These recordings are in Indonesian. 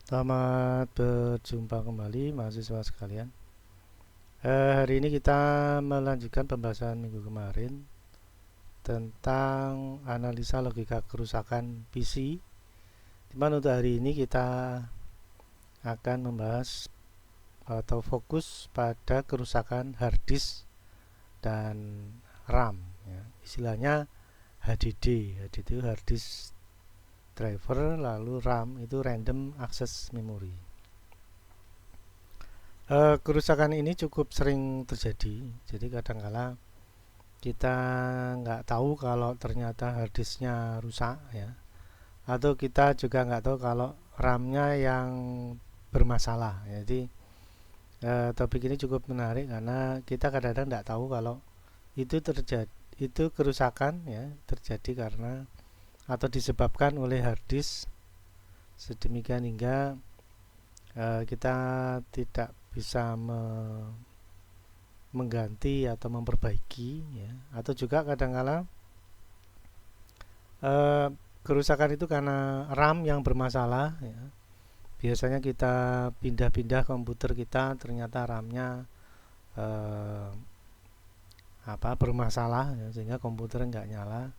Selamat berjumpa kembali mahasiswa sekalian. Hari ini kita melanjutkan pembahasan minggu kemarin tentang analisa logika kerusakan PC. Dimana untuk hari ini kita akan membahas atau fokus pada kerusakan hard disk dan RAM. Ya. Istilahnya HDD. HDD itu hard disk driver, lalu RAM itu random access memory. Kerusakan ini cukup sering terjadi. Jadi kadangkala kita nggak tahu kalau ternyata harddisknya rusak ya, atau kita juga nggak tahu kalau RAM-nya yang bermasalah. Jadi topik ini cukup menarik karena kita kadang-kadang nggak tahu kalau itu kerusakan ya terjadi karena atau disebabkan oleh harddisk sedemikian hingga kita tidak bisa mengganti atau memperbaiki ya, atau juga kadang-kala kerusakan itu karena RAM yang bermasalah ya. Biasanya kita pindah-pindah komputer kita ternyata RAM-nya eh, bermasalah ya, sehingga komputer nggak nyala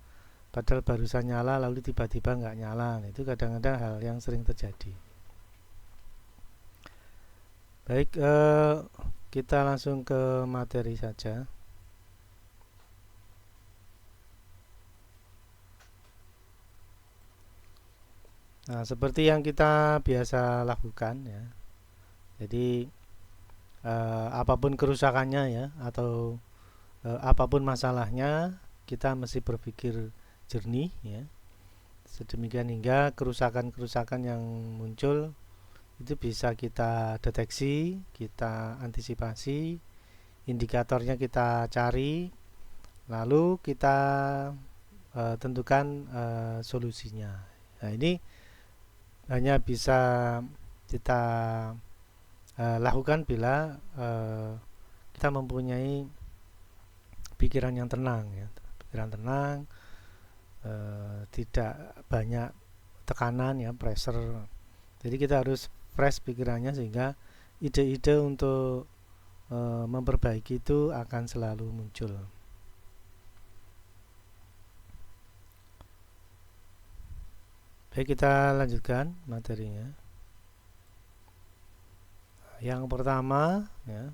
padahal barusan nyala lalu tiba-tiba nggak nyala. Itu kadang-kadang hal yang sering terjadi. Baik, kita langsung ke materi saja. Nah, seperti yang kita biasa lakukan ya. Jadi apapun kerusakannya ya atau apapun masalahnya, kita mesti berpikir jernih ya. Sedemikian hingga kerusakan-kerusakan yang muncul itu bisa kita deteksi, kita antisipasi, indikatornya kita cari, lalu kita tentukan solusinya. Nah, ini hanya bisa kita lakukan bila kita mempunyai pikiran yang tenang ya, pikiran tenang, tidak banyak tekanan ya, pressure. Jadi kita harus fresh pikirannya sehingga ide-ide untuk memperbaiki itu akan selalu muncul. Baik, kita lanjutkan materinya. Yang pertama ya.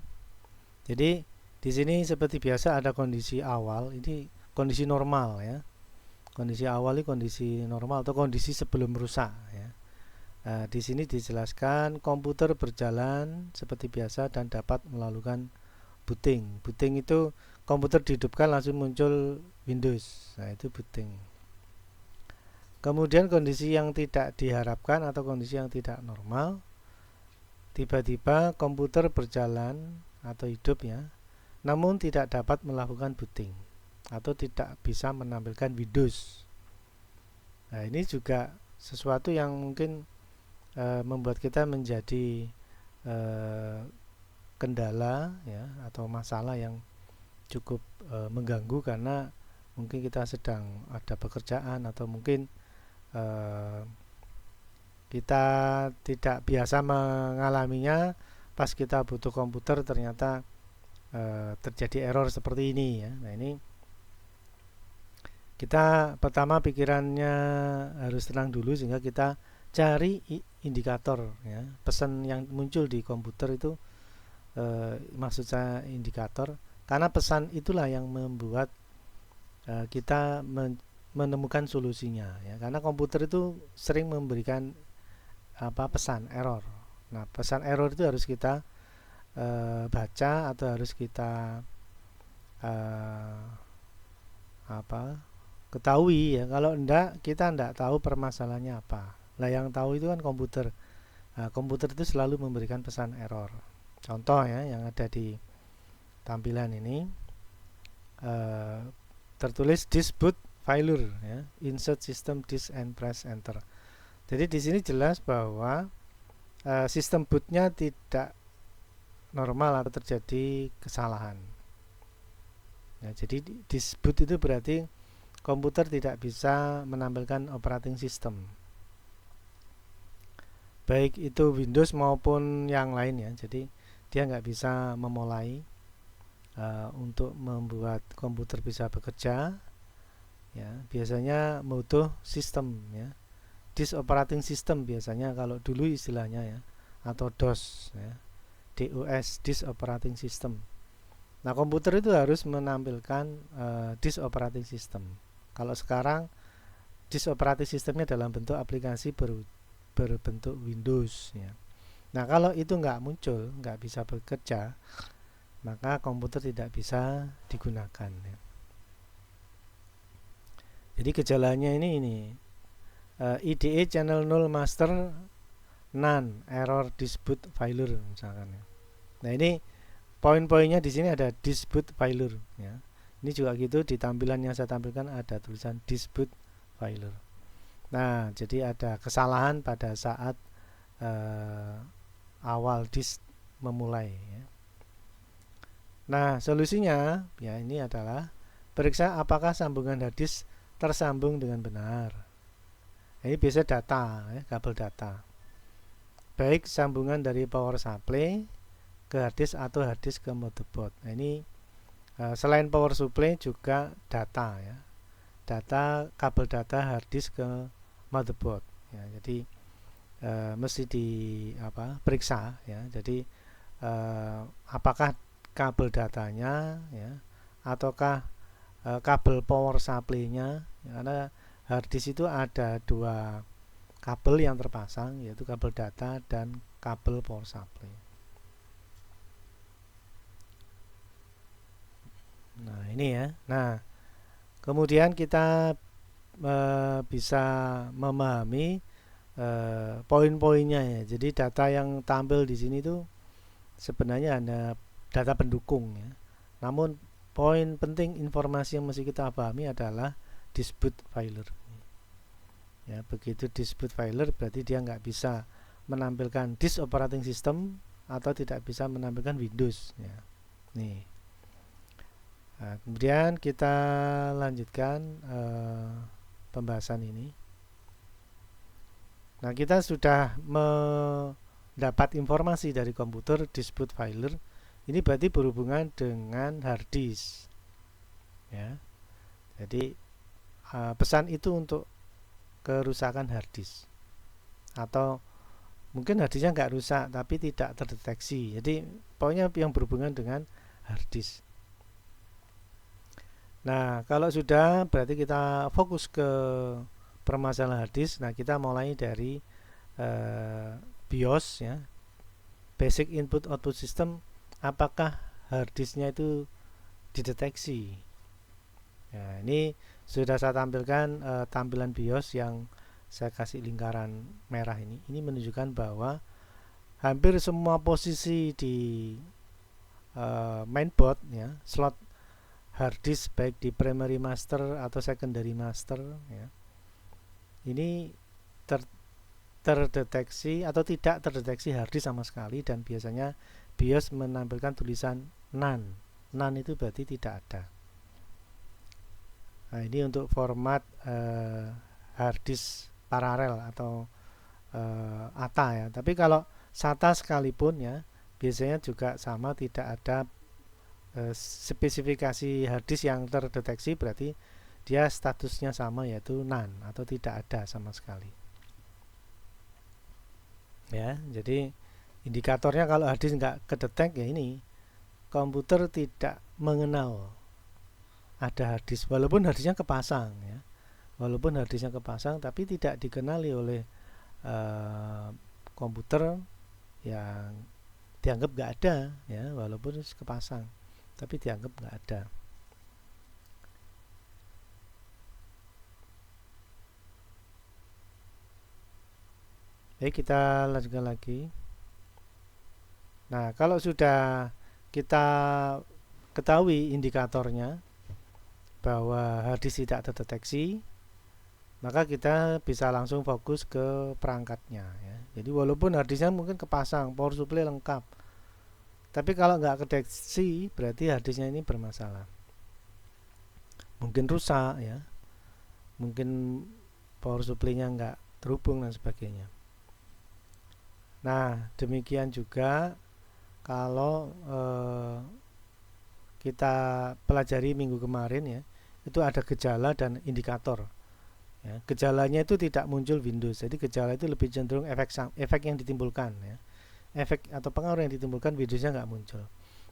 Jadi di sini seperti biasa ada kondisi awal, ini kondisi normal ya. Kondisi awal ini kondisi normal atau kondisi sebelum rusak ya. Nah, di sini dijelaskan komputer berjalan seperti biasa dan dapat melakukan booting. Booting itu komputer dihidupkan langsung muncul Windows. Nah, itu booting. Kemudian kondisi yang tidak diharapkan atau kondisi yang tidak normal, tiba-tiba komputer berjalan atau hidup ya, namun tidak dapat melakukan booting atau tidak bisa menampilkan Windows. Nah, ini juga sesuatu yang mungkin membuat kita menjadi kendala ya atau masalah yang cukup mengganggu karena mungkin kita sedang ada pekerjaan atau mungkin kita tidak biasa mengalaminya, pas kita butuh komputer ternyata terjadi error seperti ini ya. Nah, ini kita pertama pikirannya harus tenang dulu sehingga kita cari indikator ya. Pesan yang muncul di komputer itu maksud saya indikator karena pesan itulah yang membuat kita menemukan solusinya ya. Karena komputer itu sering memberikan pesan error. Nah, pesan error itu harus kita baca atau harus kita uh, ketahui ya. Kalau enggak, kita enggak tahu permasalahannya apa. Lah yang tahu itu kan komputer. Nah, komputer itu selalu memberikan pesan error. Contoh ya yang ada di tampilan ini tertulis disk boot failure ya, insert system disk and press enter. Jadi di sini jelas bahwa sistem bootnya tidak normal atau terjadi kesalahan. Ya, jadi disk boot itu berarti komputer tidak bisa menampilkan operating system. baik itu Windows maupun yang lain ya. Jadi dia nggak bisa memulai untuk membuat komputer bisa bekerja ya. Biasanya butuh sistem ya, disk operating system biasanya kalau dulu istilahnya ya, atau DOS ya, DOS, disk operating system. Nah, komputer itu harus menampilkan disk operating system. Kalau sekarang disk operating systemnya dalam bentuk aplikasi berbentuk Windows ya. Nah, kalau itu nggak muncul, nggak bisa bekerja, maka komputer tidak bisa digunakan ya. Jadi gejalanya ini IDE channel 0 master none error dispute failure misalkan ya. Nah, ini poin-poinnya di sini ada dispute failure ya. Ini juga gitu, di tampilan yang saya tampilkan ada tulisan dispute failure. Nah, jadi ada kesalahan pada saat awal disk memulai ya. Nah, solusinya ya ini adalah periksa apakah sambungan hard disk tersambung dengan benar. Ini biasa data ya, kabel data. Baik sambungan dari power supply ke hard disk atau hard disk ke motherboard. Nah, ini selain power supply juga data ya. Data kabel data hard disk ke motherboard ya. Jadi mesti periksa ya. Jadi apakah kabel datanya ya ataukah kabel power supply-nya ya, karena hard disk itu ada dua kabel yang terpasang, yaitu kabel data dan kabel power supply. Nah, ini ya. Nah, kemudian kita bisa memahami poin-poinnya ya. Jadi data yang tampil di sini tuh sebenarnya hanya data pendukung ya. Namun poin penting informasi yang mesti kita pahami adalah dispute failure. Ya, begitu dispute failure berarti dia nggak bisa menampilkan disk operating system atau tidak bisa menampilkan Windows ya. Nih. Nah, kemudian kita lanjutkan pembahasan ini. Nah, kita sudah mendapat informasi dari komputer dispute failure. Ini berarti berhubungan dengan hard disk. Ya. Jadi pesan itu untuk kerusakan hard disk. Atau mungkin hard disknya nggak rusak tapi tidak terdeteksi. Jadi pokoknya yang berhubungan dengan hard disk. Nah, kalau sudah berarti kita fokus ke permasalahan hard disk. Nah, kita mulai dari BIOS ya, Basic Input Output System. Apakah hard disknya itu dideteksi? Ya, ini sudah saya tampilkan tampilan BIOS yang saya kasih lingkaran merah ini. Ini menunjukkan bahwa hampir semua posisi di mainboard ya, slot hard disk baik di primary master atau secondary master ya, ini terdeteksi atau tidak terdeteksi hard disk sama sekali, dan biasanya BIOS menampilkan tulisan none. None itu berarti tidak ada. Nah, ini untuk format hard disk paralel atau ATA ya. Tapi kalau SATA sekalipun ya, biasanya juga sama, tidak ada spesifikasi hard disk yang terdeteksi, berarti dia statusnya sama, yaitu none atau tidak ada sama sekali. Ya, jadi indikatornya kalau hard disk nggak kedetek ya ini komputer tidak mengenal ada hard disk, walaupun hard disknya kepasang ya. Walaupun hard disknya kepasang tapi tidak dikenali oleh komputer yang dianggap nggak ada ya, walaupun kepasang tapi dianggap nggak ada. Baik, kita lanjutkan lagi. Nah, kalau sudah kita ketahui indikatornya bahwa hard disk tidak terdeteksi, maka kita bisa langsung fokus ke perangkatnya ya. Jadi walaupun hard disknya mungkin kepasang, power supply lengkap, tapi kalau nggak kedeteksi berarti hard disknya ini bermasalah. Mungkin rusak ya, mungkin power supply-nya nggak terhubung dan sebagainya. Nah, demikian juga kalau kita pelajari minggu kemarin ya, itu ada gejala dan indikator. Ya, gejalanya itu tidak muncul Windows, jadi gejala itu lebih cenderung efek yang ditimbulkan ya. Efek atau pengaruh yang ditimbulkan Windowsnya nggak muncul.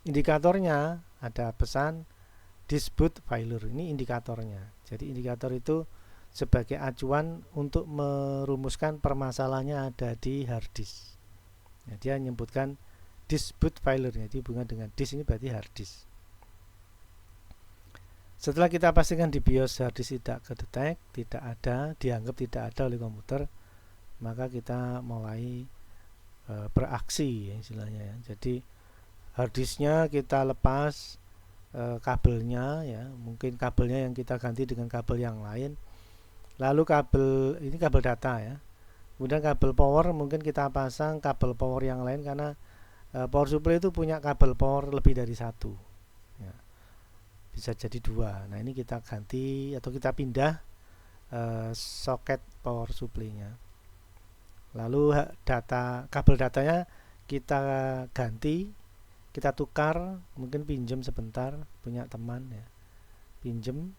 Indikatornya ada pesan dispute failure, ini indikatornya. Jadi indikator itu sebagai acuan untuk merumuskan permasalahannya ada di hard disk. Ya, dia menyebutkan dispute failure, jadi hubungan dengan disk ini berarti hard disk. Setelah kita pastikan di BIOS hard disk tidak kedetek, tidak ada, dianggap tidak ada oleh komputer, maka kita mulai beraksi ya, istilahnya ya. Jadi hard disknya kita lepas kabelnya ya, mungkin kabelnya yang kita ganti dengan kabel yang lain. Lalu kabel ini kabel data ya. Kemudian kabel power mungkin kita pasang kabel power yang lain karena power supply itu punya kabel power lebih dari satu. Ya. Bisa jadi dua. Nah ini kita ganti atau kita pindah soket power supply-nya. Lalu kabel datanya kita ganti, kita tukar, mungkin pinjam sebentar punya teman ya, pinjam,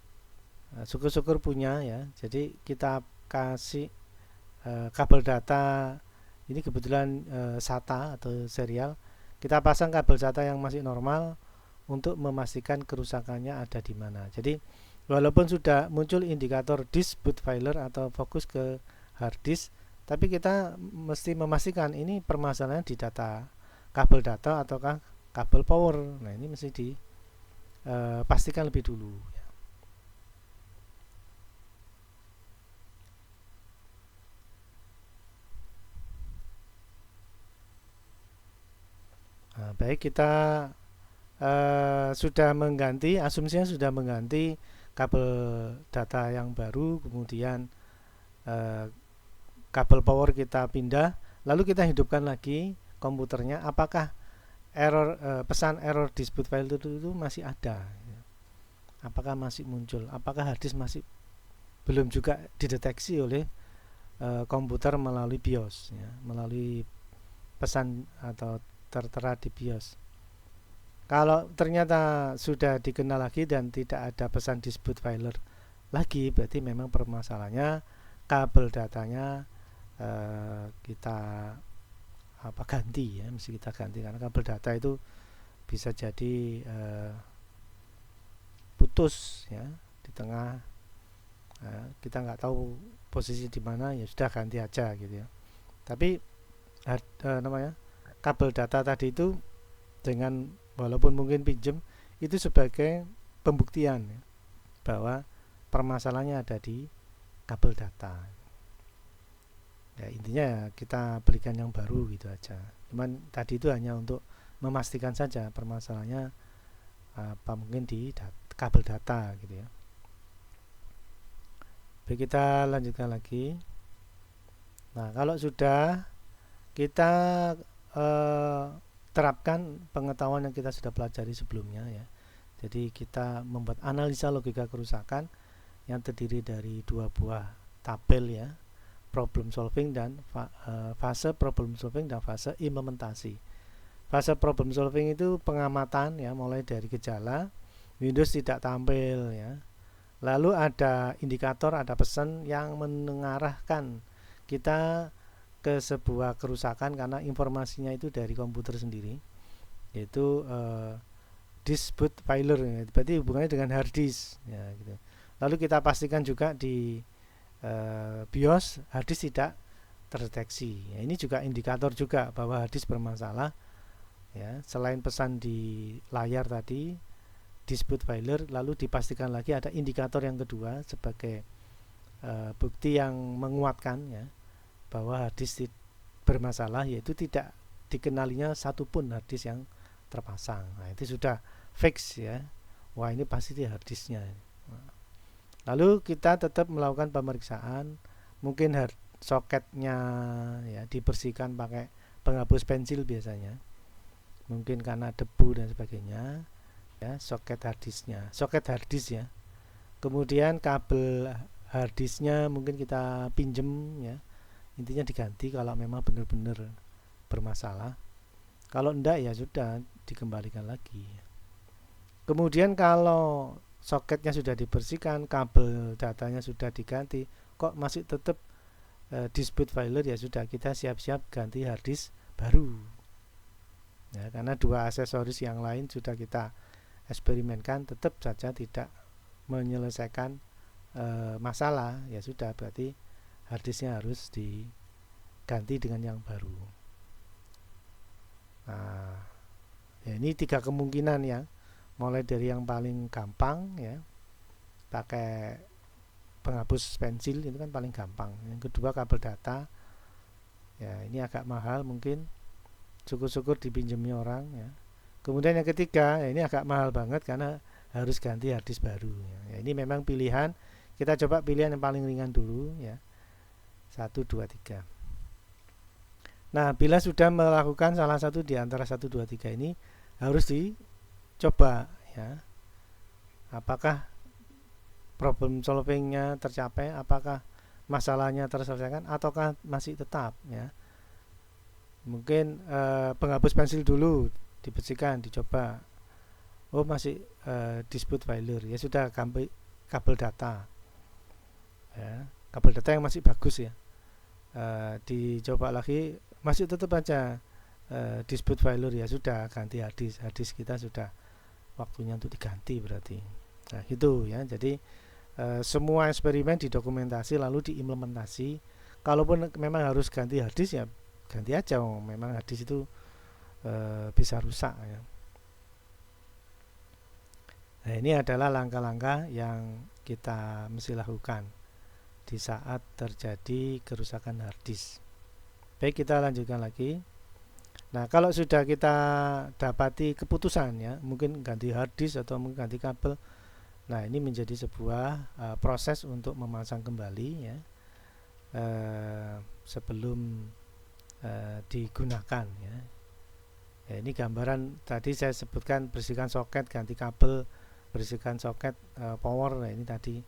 syukur-syukur punya ya. Jadi kita kasih kabel data ini kebetulan SATA atau serial, kita pasang kabel SATA yang masih normal untuk memastikan kerusakannya ada di mana. Jadi walaupun sudah muncul indikator disk boot failure atau fokus ke hard disk, tapi kita mesti memastikan ini permasalahan di data kabel data ataukah kabel power. Nah ini mesti dipastikan lebih dulu. Nah, baik kita sudah mengganti, asumsinya sudah mengganti kabel data yang baru, kemudian kabel power kita pindah, lalu kita hidupkan lagi komputernya. Apakah pesan error dispute file itu masih ada? Apakah masih muncul? Apakah hard disk masih belum juga dideteksi oleh komputer melalui BIOS, ya, melalui pesan atau tertera di BIOS? Kalau ternyata sudah dikenal lagi dan tidak ada pesan dispute failure lagi, berarti memang permasalahannya kabel datanya kita ganti ya, mesti kita ganti karena kabel data itu bisa jadi putus ya di tengah, kita nggak tahu posisi di mana, ya sudah ganti aja gitu ya. Tapi kabel data tadi itu dengan walaupun mungkin pinjem itu sebagai pembuktian ya, bahwa permasalahannya ada di kabel data. Ya intinya ya kita belikan yang baru gitu aja. Cuman tadi itu hanya untuk memastikan saja permasalahannya apa mungkin di kabel data gitu ya. Baik, kita lanjutkan lagi. Nah kalau sudah kita terapkan pengetahuan yang kita sudah pelajari sebelumnya ya. Jadi kita membuat analisa logika kerusakan yang terdiri dari dua buah tabel ya, problem solving dan fase problem solving dan fase implementasi. Fase problem solving itu pengamatan ya, mulai dari gejala Windows tidak tampil ya. Lalu ada indikator, ada pesan yang mengarahkan kita ke sebuah kerusakan karena informasinya itu dari komputer sendiri, yaitu disk boot failure, berarti hubungannya dengan hard disk ya, gitu. Lalu kita pastikan juga di BIOS hard disk tidak terdeteksi ya, ini juga indikator juga bahwa hard disk bermasalah ya. Selain pesan di layar tadi disk boot failure, lalu dipastikan lagi ada indikator yang kedua sebagai bukti yang menguatkan ya bahwa hard disk bermasalah, yaitu tidak dikenalinya satupun hard disk yang terpasang. Nah itu sudah fix ya, wah ini pasti di hard disknya. Lalu kita tetap melakukan pemeriksaan, mungkin soketnya ya dibersihkan pakai penghapus pensil biasanya, mungkin karena debu dan sebagainya ya. Soket hard disk ya, kemudian kabel hard disknya mungkin kita pinjem ya, intinya diganti kalau memang benar-benar bermasalah. Kalau enggak ya sudah dikembalikan lagi. Kemudian kalau soketnya sudah dibersihkan, kabel datanya sudah diganti, kok masih tetap dispute failure, ya sudah kita siap-siap ganti harddisk baru. Ya, karena dua aksesoris yang lain sudah kita eksperimenkan tetap saja tidak menyelesaikan masalah, ya sudah berarti harddisknya harus diganti dengan yang baru. Nah, ya ini 3 kemungkinan ya. Mulai dari yang paling gampang ya, pakai penghapus pensil itu kan paling gampang. Yang kedua kabel data, ya ini agak mahal mungkin, syukur-syukur dipinjemi orang ya. Kemudian yang ketiga, ya ini agak mahal banget karena harus ganti harddisk baru ya. Ya, ini memang pilihan, kita coba pilihan yang paling ringan dulu ya. 1, 2, 3. Nah, bila sudah melakukan salah satu di antara 1, 2, 3 ini, harus dicoba ya. Apakah problem solvingnya tercapai, apakah masalahnya terselesaikan ataukah masih tetap ya. Mungkin penghapus pensil dulu dibersihkan, dicoba. Oh, masih dispute failure. Ya sudah kabel data. Ya, kabel data yang masih bagus ya. Dicoba lagi, masih tetap aja dispute failure, ya sudah ganti harddisk. Harddisk kita sudah waktunya untuk diganti berarti. Nah, itu ya. Jadi semua eksperimen didokumentasi lalu diimplementasi. Kalaupun memang harus ganti harddisk ya ganti aja, memang harddisk itu bisa rusak ya. Nah, ini adalah langkah-langkah yang kita mesti lakukan di saat terjadi kerusakan harddisk. Baik, kita lanjutkan lagi. Nah, kalau sudah kita dapati keputusan ya, mungkin ganti harddisk atau mungkin ganti kabel. Nah, ini menjadi sebuah proses untuk memasang kembali ya, sebelum digunakan ya. Ya, ini gambaran tadi saya sebutkan, bersihkan soket, ganti kabel, bersihkan soket, power. Nah, ini tadi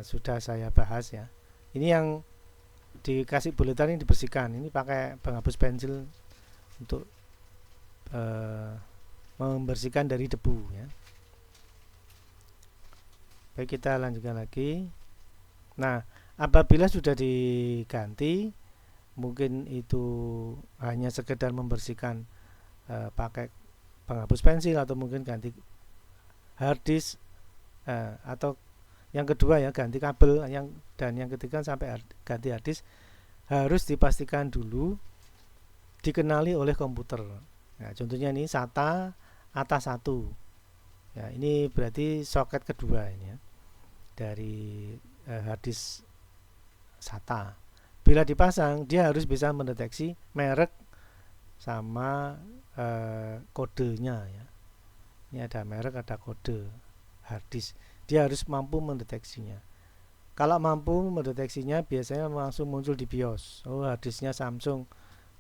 sudah saya bahas ya. Ini yang dikasih buletan ini dibersihkan. Ini pakai penghapus pensil untuk membersihkan dari debu ya. Baik, kita lanjutkan lagi. Nah, apabila sudah diganti, mungkin itu hanya sekedar membersihkan pakai penghapus pensil atau mungkin ganti harddisk, atau yang kedua ya ganti kabel, dan yang ketiga sampai ganti harddisk, harus dipastikan dulu dikenali oleh komputer. Nah, contohnya ini SATA atas 1. Ya, ini berarti soket kedua ini ya, dari harddisk SATA. Bila dipasang, dia harus bisa mendeteksi merek sama kodenya ya. Ini ada merek, ada kode harddisk. Dia harus mampu mendeteksinya. Kalau mampu mendeteksinya, biasanya langsung muncul di BIOS. Oh, harddisknya Samsung,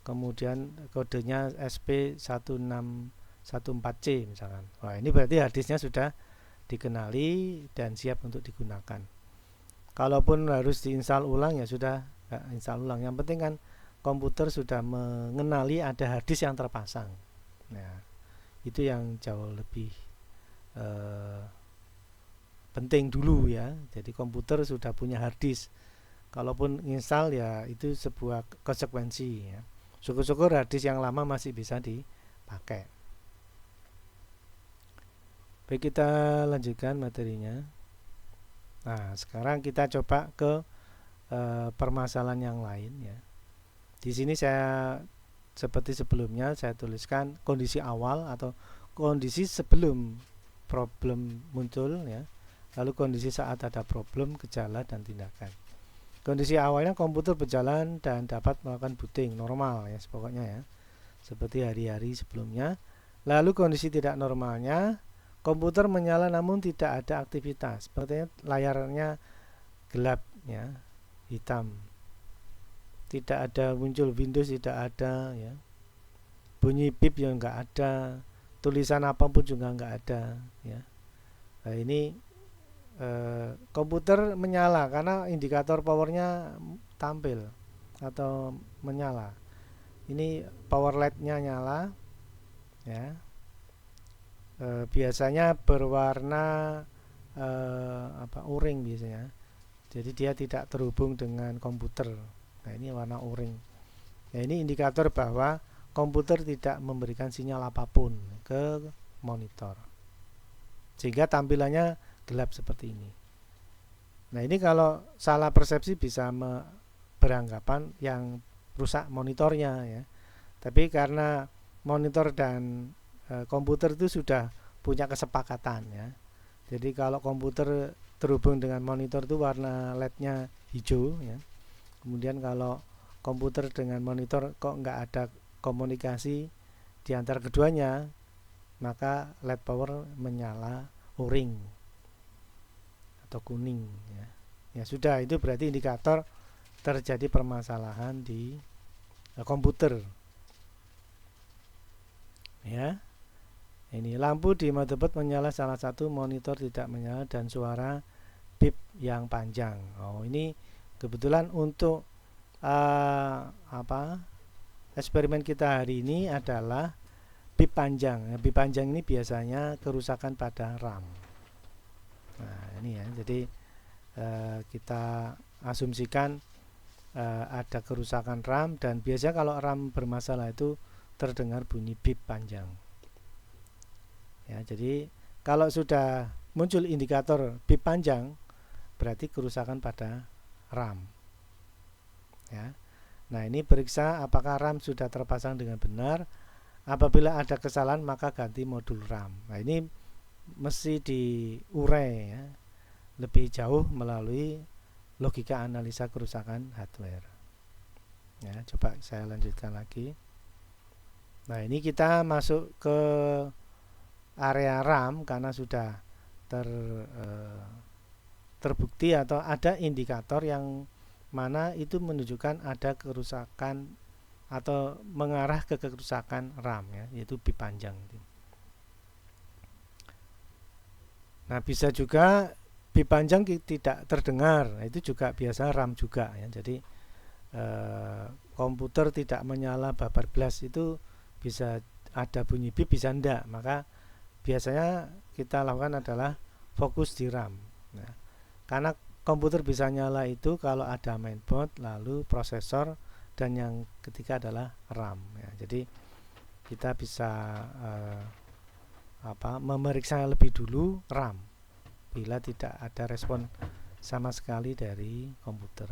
kemudian kodenya SP1614C misalkan. Wah, ini berarti harddisknya sudah dikenali dan siap untuk digunakan. Kalaupun harus diinstal ulang, ya sudah install ulang. Yang penting kan komputer sudah mengenali ada harddisk yang terpasang. Nah, itu yang jauh lebih penting dulu ya. Jadi komputer sudah punya harddisk. Kalaupun install ya itu sebuah konsekuensi ya. Syukur-syukur harddisk yang lama masih bisa dipakai. Baik, kita lanjutkan materinya. Nah, sekarang kita coba ke permasalahan yang lain ya. Di sini saya seperti sebelumnya saya tuliskan kondisi awal atau kondisi sebelum problem muncul ya. Lalu kondisi saat ada problem, gejala dan tindakan. Kondisi awalnya komputer berjalan dan dapat melakukan booting normal ya, pokoknya ya, seperti hari-hari sebelumnya. Lalu kondisi tidak normalnya, komputer menyala namun tidak ada aktivitas, sepertinya layarnya gelap ya, hitam, tidak ada muncul Windows, tidak ada ya, bunyi pip yang enggak ada, tulisan apapun juga enggak ada ya. Nah, ini komputer menyala karena indikator powernya tampil atau menyala. ini power LED-nya nyala, ya. Biasanya berwarna uring biasanya. Jadi dia tidak terhubung dengan komputer. Nah, ini warna uring. Ya, ini indikator bahwa komputer tidak memberikan sinyal apapun ke monitor, sehingga tampilannya gelap seperti ini. Nah, ini kalau salah persepsi bisa beranggapan yang rusak monitornya, ya. Tapi karena monitor dan komputer itu sudah punya kesepakatan, ya. Jadi kalau komputer terhubung dengan monitor itu warna LED-nya hijau, ya. Kemudian kalau komputer dengan monitor kok nggak ada komunikasi di antara keduanya, maka LED power menyala orange atau kuning, ya. Ya sudah, itu berarti indikator terjadi permasalahan di komputer, ya. Ini lampu di motherboard menyala, salah satu monitor tidak menyala, dan suara bip yang panjang. Oh, ini kebetulan untuk eksperimen kita hari ini adalah bip panjang. Bip panjang ini biasanya kerusakan pada RAM. Nah, ini ya. Jadi kita asumsikan ada kerusakan RAM, dan biasanya kalau RAM bermasalah itu terdengar bunyi bip panjang. Ya, jadi kalau sudah muncul indikator bip panjang, berarti kerusakan pada RAM. Ya. Nah, ini periksa apakah RAM sudah terpasang dengan benar. Apabila ada kesalahan, maka ganti modul RAM. Nah, ini mesti diurai, ya, lebih jauh melalui logika analisa kerusakan hardware. Ya, coba saya lanjutkan lagi. Nah, ini kita masuk ke area RAM karena sudah terbukti atau ada indikator yang mana itu menunjukkan ada kerusakan atau mengarah ke kerusakan RAM, ya, yaitu bip panjang. Nah, bisa juga bip panjang tidak terdengar, itu juga biasa RAM juga, ya. Jadi komputer tidak menyala babar blast, itu bisa ada bunyi bip, bisa enggak. Maka biasanya kita lakukan adalah fokus di RAM. Nah, karena komputer bisa nyala itu kalau ada mainboard, lalu prosesor, dan yang ketiga adalah RAM, ya. Jadi kita bisa memeriksa lebih dulu RAM bila tidak ada respon sama sekali dari komputer.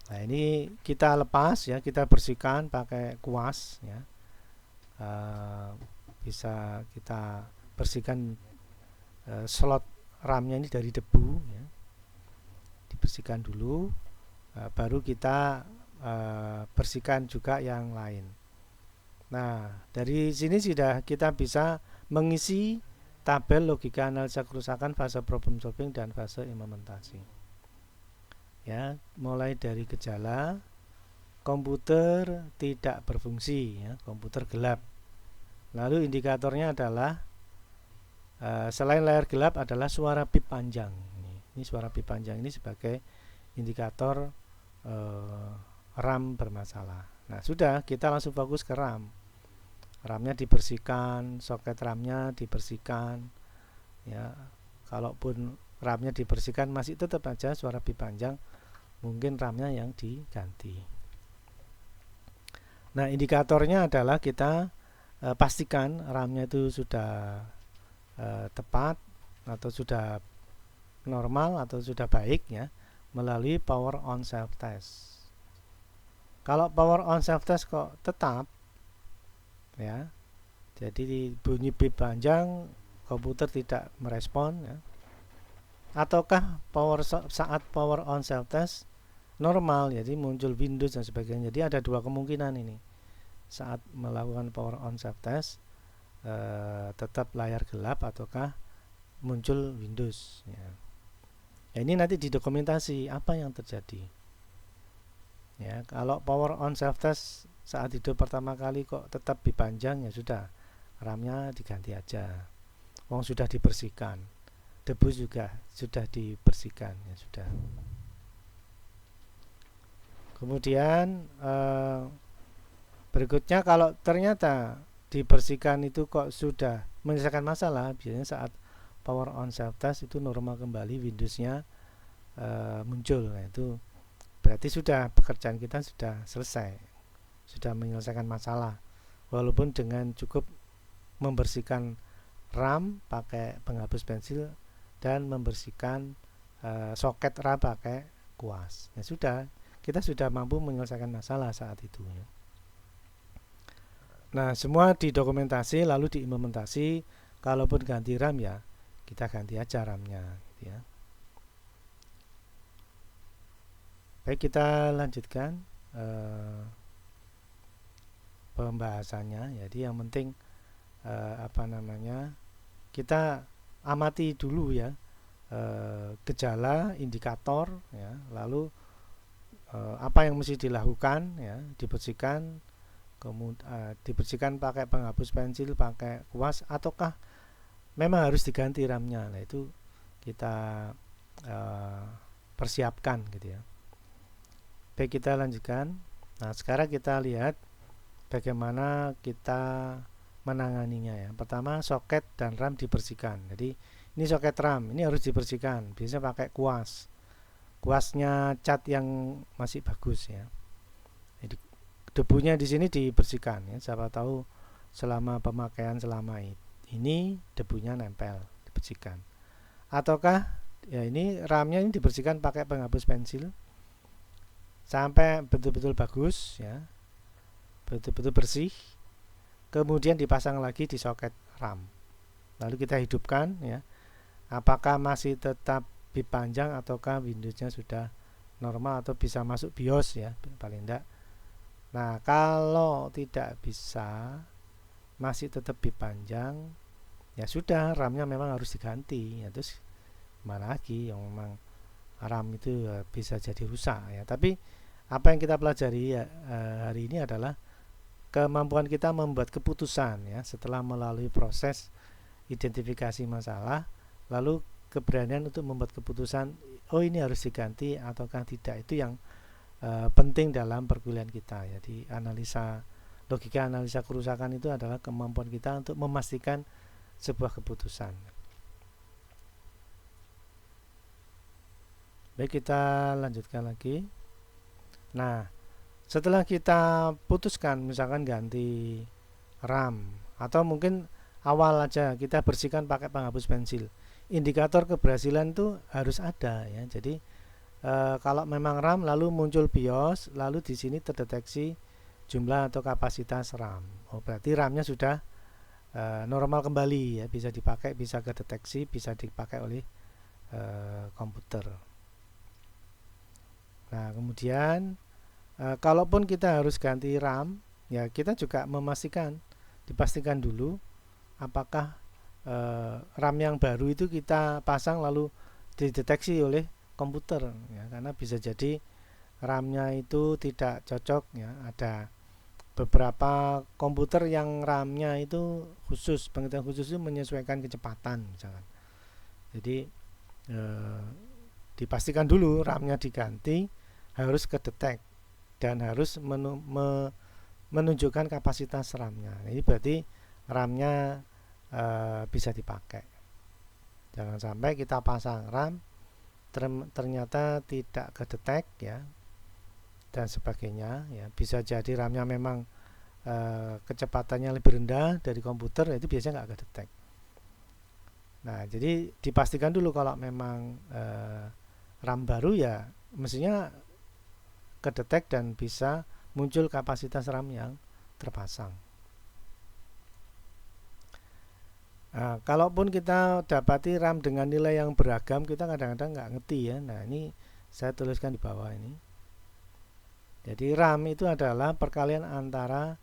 Nah, ini kita lepas, ya, kita bersihkan pakai kuas, ya. Bisa kita bersihkan slot RAM-nya ini dari debu, ya. Dibersihkan dulu, baru kita bersihkan juga yang lain. Nah, dari sini sudah kita bisa mengisi tabel logika analisa kerusakan, fase problem solving, dan fase implementasi. Ya, mulai dari gejala komputer tidak berfungsi, ya, komputer gelap. Lalu indikatornya adalah selain layar gelap adalah suara bip panjang. Ini suara bip panjang ini sebagai indikator RAM bermasalah. Nah, sudah, kita langsung fokus ke RAM. RAM-nya dibersihkan, soket RAM-nya dibersihkan, ya. Kalaupun RAM-nya dibersihkan masih tetap aja suara bip panjang, mungkin RAM-nya yang diganti. Nah, indikatornya adalah kita pastikan RAM-nya itu sudah tepat atau sudah normal atau sudah baik, ya, melalui power on self test. Kalau power on self test kok tetap, ya, jadi bunyi bip panjang, komputer tidak merespon, ya, ataukah saat power on self test normal, jadi muncul Windows dan sebagainya. Jadi ada dua kemungkinan ini. Saat melakukan power on self test tetap layar gelap ataukah muncul Windows, ya. Ya, ini nanti didokumentasi apa yang terjadi, ya. Kalau power on self test saat hidup pertama kali kok tetap bip panjang, ya sudah, RAM-nya diganti aja. Wong sudah dibersihkan, debu juga sudah dibersihkan, ya sudah. Kemudian berikutnya kalau ternyata dibersihkan itu kok sudah menyelesaikan masalah, biasanya saat power on self test itu normal kembali Windowsnya muncul. Nah, itu berarti sudah pekerjaan kita sudah selesai, sudah menyelesaikan masalah, walaupun dengan cukup membersihkan RAM pakai penghapus pensil dan membersihkan soket RAM pakai kuas. Ya sudah, kita sudah mampu menyelesaikan masalah saat itu ya. Nah, semua didokumentasi lalu diimplementasi. Kalaupun ganti RAM ya kita ganti aja RAM-nya gitu ya. Baik, kita lanjutkan pembahasannya. Jadi yang penting kita amati dulu ya gejala, indikator ya, lalu apa yang mesti dilakukan ya, dibersihkan, kemudian dibersihkan pakai penghapus pensil, pakai kuas, ataukah memang harus diganti RAM-nya. Nah, itu kita persiapkan gitu ya. Baik, kita lanjutkan. Nah, sekarang kita lihat bagaimana kita menanganinya ya. Pertama, soket dan RAM dibersihkan. Jadi ini soket RAM, ini harus dibersihkan. Biasanya pakai kuas. Kuasnya cat yang masih bagus ya. Jadi debunya di sini dibersihkan ya. Siapa tahu selama pemakaian selama ini debunya nempel, dibersihkan. Ataukah ya ini RAM-nya ini dibersihkan pakai penghapus pensil sampai betul-betul bagus ya, betul-betul bersih, kemudian dipasang lagi di soket RAM, lalu kita hidupkan ya, apakah masih tetap bit panjang ataukah Windowsnya sudah normal atau bisa masuk BIOS ya paling tidak. Nah, kalau tidak bisa, masih tetap bit panjang, ya sudah, RAM-nya memang harus diganti ya. Terus mana lagi yang memang RAM itu bisa jadi rusak ya. Tapi apa yang kita pelajari ya, hari ini adalah kemampuan kita membuat keputusan ya setelah melalui proses identifikasi masalah, lalu keberanian untuk membuat keputusan, oh ini harus diganti ataukah tidak. Itu yang penting dalam perkuliahan kita. Jadi logika analisa kerusakan itu adalah kemampuan kita untuk memastikan sebuah keputusan. Baik, kita lanjutkan lagi. Nah, setelah kita putuskan misalkan ganti RAM, atau mungkin awal aja kita bersihkan pakai penghapus pensil, indikator keberhasilan itu harus ada ya. Jadi kalau memang RAM lalu muncul BIOS, lalu di sini terdeteksi jumlah atau kapasitas RAM, oh berarti RAM-nya sudah normal kembali ya, bisa dipakai, bisa kedeteksi, bisa dipakai oleh komputer. Nah, kemudian kalaupun kita harus ganti RAM, ya kita juga dipastikan dulu apakah RAM yang baru itu kita pasang lalu dideteksi oleh komputer ya, karena bisa jadi RAM-nya itu tidak cocok ya. Ada beberapa komputer yang RAM-nya itu khusus, pengetahuan khusus itu menyesuaikan kecepatan misalkan. Jadi dipastikan dulu RAM-nya diganti, harus kedetek dan harus menunjukkan kapasitas RAM-nya. Ini berarti RAM-nya bisa dipakai. Jangan sampai kita pasang RAM ternyata tidak kedetek ya dan sebagainya ya. Bisa jadi RAM-nya memang kecepatannya lebih rendah dari komputer, itu biasanya nggak kedetek. Nah, jadi dipastikan dulu kalau memang RAM baru ya mestinya kedetek dan bisa muncul kapasitas RAM yang terpasang. Nah, kalaupun kita dapati RAM dengan nilai yang beragam, kita kadang-kadang nggak ngerti ya. Nah, ini saya tuliskan di bawah ini. Jadi RAM itu adalah perkalian antara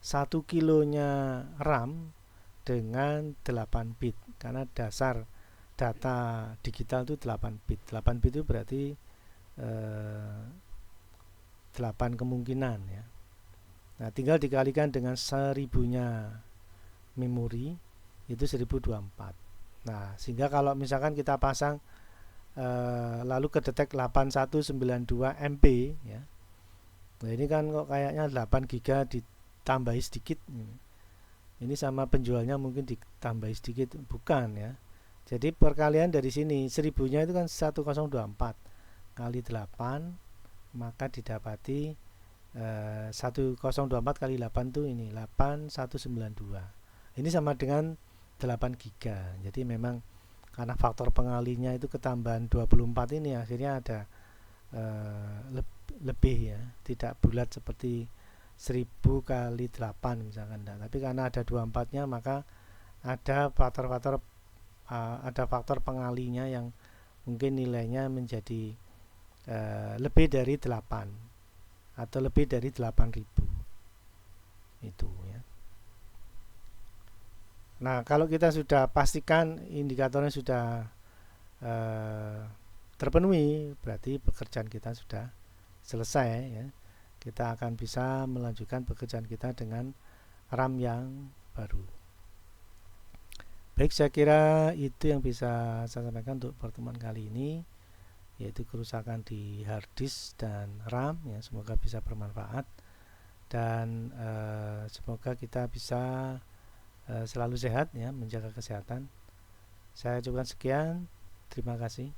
1 kilonya RAM dengan 8 bit, karena dasar data digital itu 8 bit. 8 bit itu berarti 8 kemungkinan ya. Nah, tinggal dikalikan dengan 1000-nya memori, itu 1024. Nah, sehingga kalau misalkan kita pasang lalu kedetek 8192 MB ya, Nah ini kan kok kayaknya 8 giga ditambahi sedikit. Ini sama penjualnya mungkin ditambahi sedikit, bukan ya. Jadi perkalian dari sini 1000-nya itu kan 1024 kali 8, maka didapati 1024 kali 8 tuh ini 8192. Ini sama dengan 8 giga. Jadi memang karena faktor pengalinya itu ketambahan 24 ini akhirnya ada lebih ya, tidak bulat seperti 1000 kali 8 misalkan, tapi karena ada 24-nya maka ada faktor pengalinya yang mungkin nilainya menjadi lebih dari 8 atau lebih dari 8000 itu ya. Nah, kalau kita sudah pastikan indikatornya sudah terpenuhi, berarti pekerjaan kita sudah selesai ya. Kita akan bisa melanjutkan pekerjaan kita dengan RAM yang baru. Baik, saya kira itu yang bisa saya sampaikan untuk pertemuan kali ini, yaitu kerusakan di hard disk dan RAM ya. Semoga bisa bermanfaat dan semoga kita bisa selalu sehat ya, menjaga kesehatan. Saya ucapkan sekian, terima kasih.